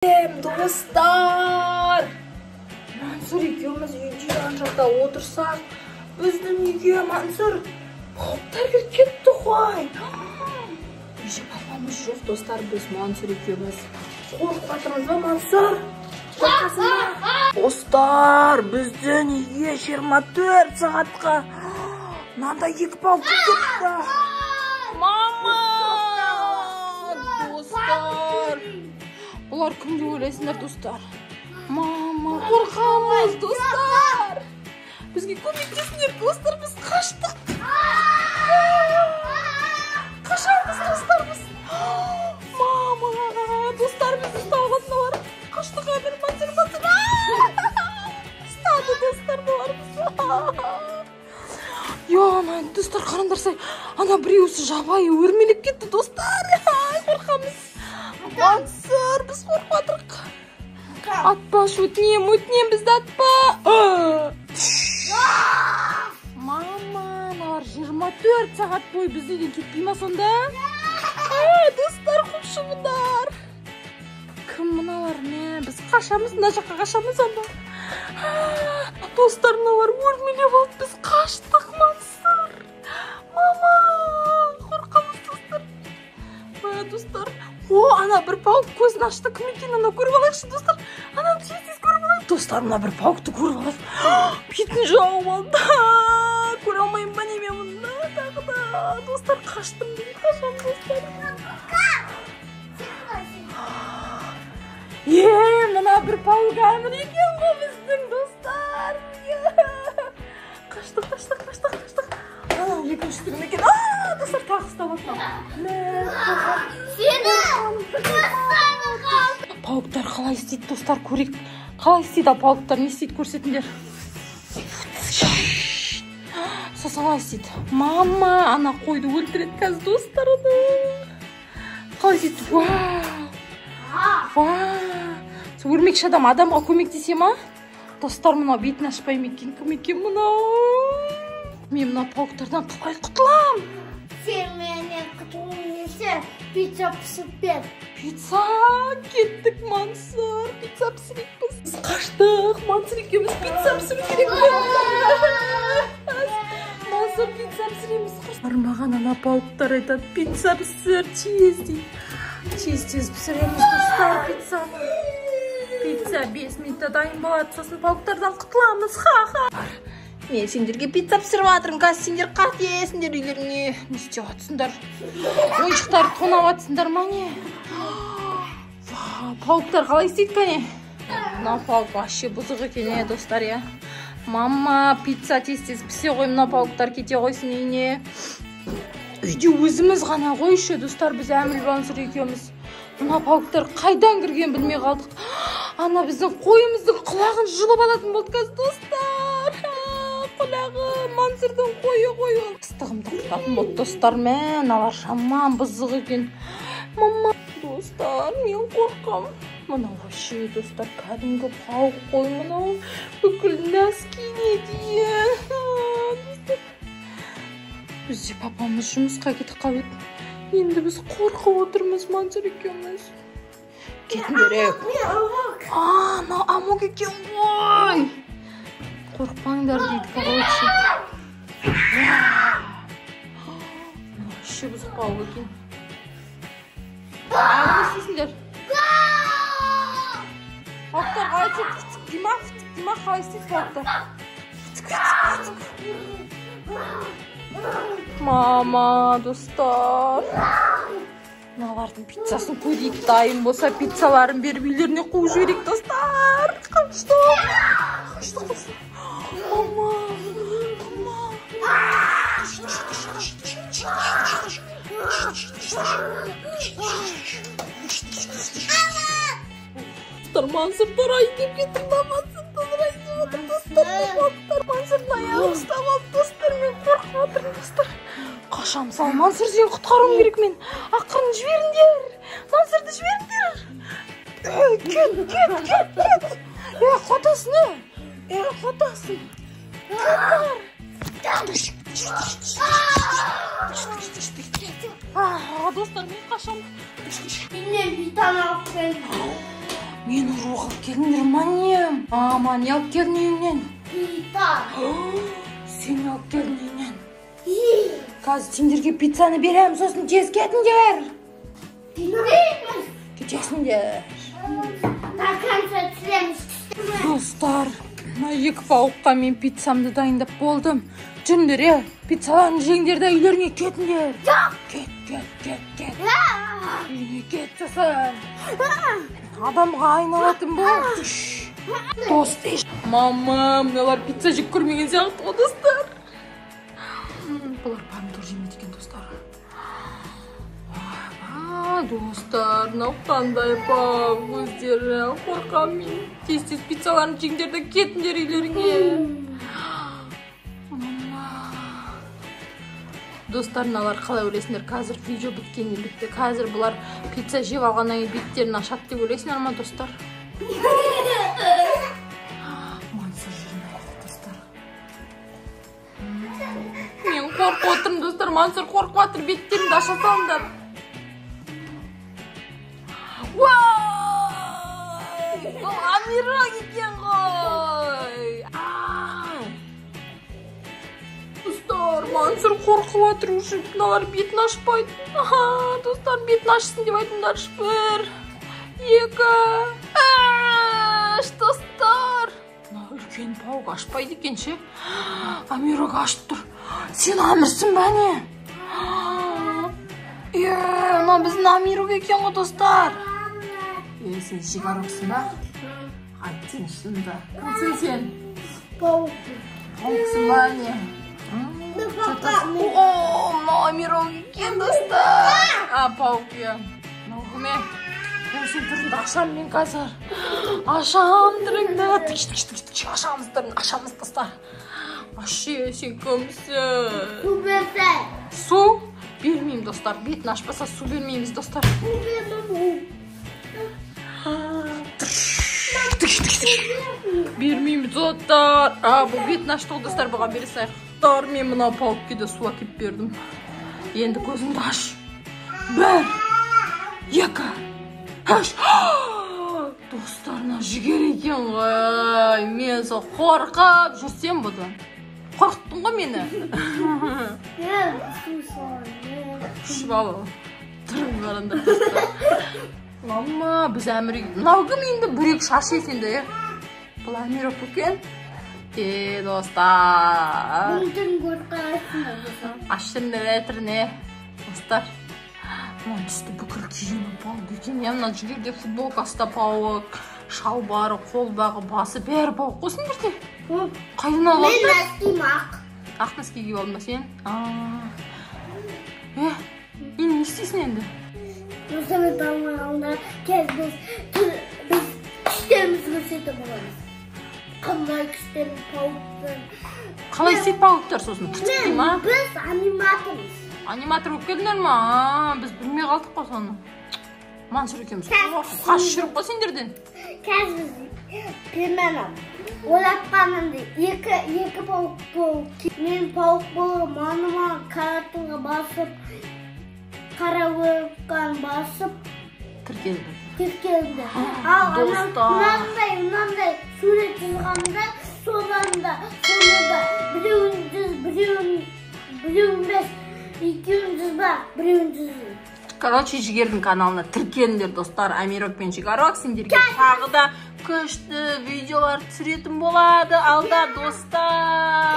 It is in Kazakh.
Dostlar, Mansur ikimiz үйде жақта отырсақ, біздің үйге Mansur пауықтар кіріп кетті ғой. Үйде папамыз жоқ, достар, біз Mansur ikimiz қорқып жатырмыз ба, Mansur? Достар, біздің үйге 24 сағатқа мынандай 2 пауық кетті. Мама! Достар! Олар кім деп ойлайсыңдар, достар? Мама, қорқамыз, достар! Бізге көмектесіңдер, достар, біз қаштық. Қашамыз, достар, біз. Мама, достар, біз ұстап алатын олар. Қаштық, әбір, Mansur. Ұстады, достар, олар біз. Ана, достар, қарандарсай, ана біреусі жабайы өрмелеп кетті, достар. Қорқамыз. Mansur, біз қорқып жатырық. Атпаш, өтінем, бізді атпа. Мама, аналар 24 сағат бойы бізден кетпей ма сонда? Достар, құпшымындар. Кім мыналар, біз қашамыз, мына жаққа қашамыз анда. Достар, мыналар өрмелеп алды, біз қаштық, Mansur. Мама, қорқамыз, достар. Достар, ана бір пауық көзін ашты, кім екен, ана көріп алайықшы, достар. Ана тез көріп алайық. Достар, мына бір пауықты көріп алайық. Бетін жауып алды. Көре алмайым ба неме мұнда тағы да. Достар, қаштым дейін, қашам, достар. Мына бір пауық әмір екен ғой біздің, достар. Қаштық. Екінші түрім екен. Достар, тағы ұстап атам. Пауықтар қалай істейді, достар, көрек. Қалай істейді, пауықтар не істейді, көрсетіңдер. Сосын қалай істейді. Мама, ана қойды өлтіреді қазір, достар. Қалай істейді. Өрмекші адамға көмектесе ма? Достар, мұна бетін ашпай мекен, кім екен мұна? Мен мұна пауықтардан қалай құтылам? Сен менен құтылмесе, пицца пісіп бер. Пицца, кеттік, Mansur. Пицца пісірекпіз. Біз қаштық, Mansur екеуміз пицца пісіру керекпіз. Mansur, пицца пісіреміз. Бармаған ана пауықтар айтады, пицца пісір, тез пісіреміз, достар, пиццаны. Пицца 5 минутта дайын болады, сосын пауықтардан құтыламыз, ха-ха. Мен сендерге пицца пісіріп жатырмын, қазір сендер қатесіңдер үйлеріңе. Не істеп жатсыңдар? Ойыншықтарды тонап жатсыңдар ма не? Пауықтар қалай істейді кәне? Мына пауық вообще бұзық екен, достар, я. Мама, пицца тез пісе ғой, мына пауықтар кете қойсын үйіне. Үйде өзіміз ғана қойшы, достар, біз әміл Mansur екеуміз. Мына пауықтар қайдан кірген білмей қалдық. Ана біздің қойымыздың құлағын жұлып алатын болды қазір, достар. Құлағы, Mansурдың қойы. Қыстығымды құртатын болды, достар, алар жаман бұзық екен. Мама, достар, мен қорқам. Мына вообще, достар, кәдімгі пауық қой, мынау бүкіл нәскине дейін. Бізде папамыз жұмысқа кетіп қалды. Енді біз қорқып отырмыз, Mansur екеуміз. Кетіңдер. Мынау амок екен ғой. Қорқпаңдар дейді, короче. Вообще бұзық пауық екен. Не істейсіңдер? Пауықтар қалай істейді? Фтік-дейма, қалай істейді пауықтар? Мама, достар. Мыналардың пиццасын көрейік, дайын болса пиццаларын беріп үйлеріне қуып жіберейік, достар. Қаштық, достар. Мама. Достар, Mansur айдеп кетті, мамасын айдеп отыр, достар. Mansur аяғы ұстап алды, достар, мен қорқып отырмын, достар. Қашамыз, ал Mansur сен құтқаруым керек мен. Ақырын жіберіңдер. Mansурды жіберіңдер. Кет. Қатасын, қатасын. Достар, мен қашам. Мен битан алып келдім. Мені ұруға алып келдіңдер, манем. Ман, не алып келдің үйіңнен? Pizza. Сен алып келдің үйіңнен. Қазір сендерге пиццаны берем, сосын тез кетіңдер. Кетесіңдер. Достар, екі пауыққа мен пиццамды дайындап болдым. Жүріңдер, пиццаларын жеңдер де үйлеріңе кетіңдер. Кет. Үйіне кет сосын. Адамға айналатын бол. Достар. Мама, мыналар пицца жеп көрмеген сияқты ғой, достар. Бұлар помидор жемейді екен, достар. Достар, мынау қандай пау өздері. Қорқам мен. Тез-тез пиццаларын жеңдер де кетіңдер үйлеріңе. Достар, мыналар қалай ойлайсыңдар? Қазір видео біткеннен бітті. Қазір бұлар пицца жеп алғаннан кейін беттерін ашады деп ойлайсыңдар ма, достар? Мансыз жинайды, достар. Мен қорқып отырмын, достар. Мансыз қорқып отыр, беттерімді аша салыңдар. Бұл Амира екен ғой. Достар, Мансұр қорқып отыр, мыналар бетін ашпайды. Достар, бетін ашсын деп айтыңдаршы. 1, 2, 3, достар. Мына үлкен пауық ашпайды екен ше. Амираға ашып тұр. Сен Амирсің ба не? Мына біздің Амирок екен ғой, достар. Сен Жигароксың ба? Айттың шында. Кімсің сен? Пауықсың ба не? Мына Амирок екен, достар. Пауық екен. Мынау кіме? Сен түрінді ашам мен қазір. Ашам түрінді. Ашамыз, достар. Ашы, сен кімсің? Су берсен. Су? Бермеймін, достар. Бетін ашпаса су бермейміз, достар. Бермейміз, достар. Бұл бетін ашты, достар, бұған бере сайық. Достар, мен мына пауықке де су әкеп бердім. Енді көзімді аш. 1, 2, 3. Достар, мына жігер екен ғой. Мен сол қорқып жүрсем бұдан. Қорқыттың ғой мені. Шыбалы. Тұрын барында. Мама, біз әмірі... Мынау кім енді бүрек шаш есенді, Бұл әмірі көкен. Достар. Мүмкін көрқарасың да. Ашырындар әтіріне. Достар. Мына түсті бүкіл киімі пауық екен. Мына жүгерде футболкасы да пауық. Шалбары, қолбағы, басы бәрі пауық қосын берде. Қайдан алып алдың? Мен носким ақ. Ақ носки киіп алдың ба сен? Енді не істейсің енді? Осыны тамағында біз күштерімізді көрсетіп боламыз. Қандай күштерін пауықтың. Қалай істейді пауықтар сосын? Күтіп ма? Біз аниматормыз. Аниматор болып келдіңдер ма? Біз білмей қалдық қой соны. Мансұр екеуміз. Қаш жүріп қой сендерден. Қазір примерно ойлатқанымды екі пауық болып. Мен пауық болып, маныма каратынға басып, қара өрікқан басып, тіркелді. Ал мынандай сурет жазғанда, сонында біреуін бес, екеуін жазба, біреуін жазба. Короче, Жігердің каналына тіркеліңдер, достар. Амирок пен Жигарок сендерге тағы да күшті видеолар түсіретін болады алда, достар.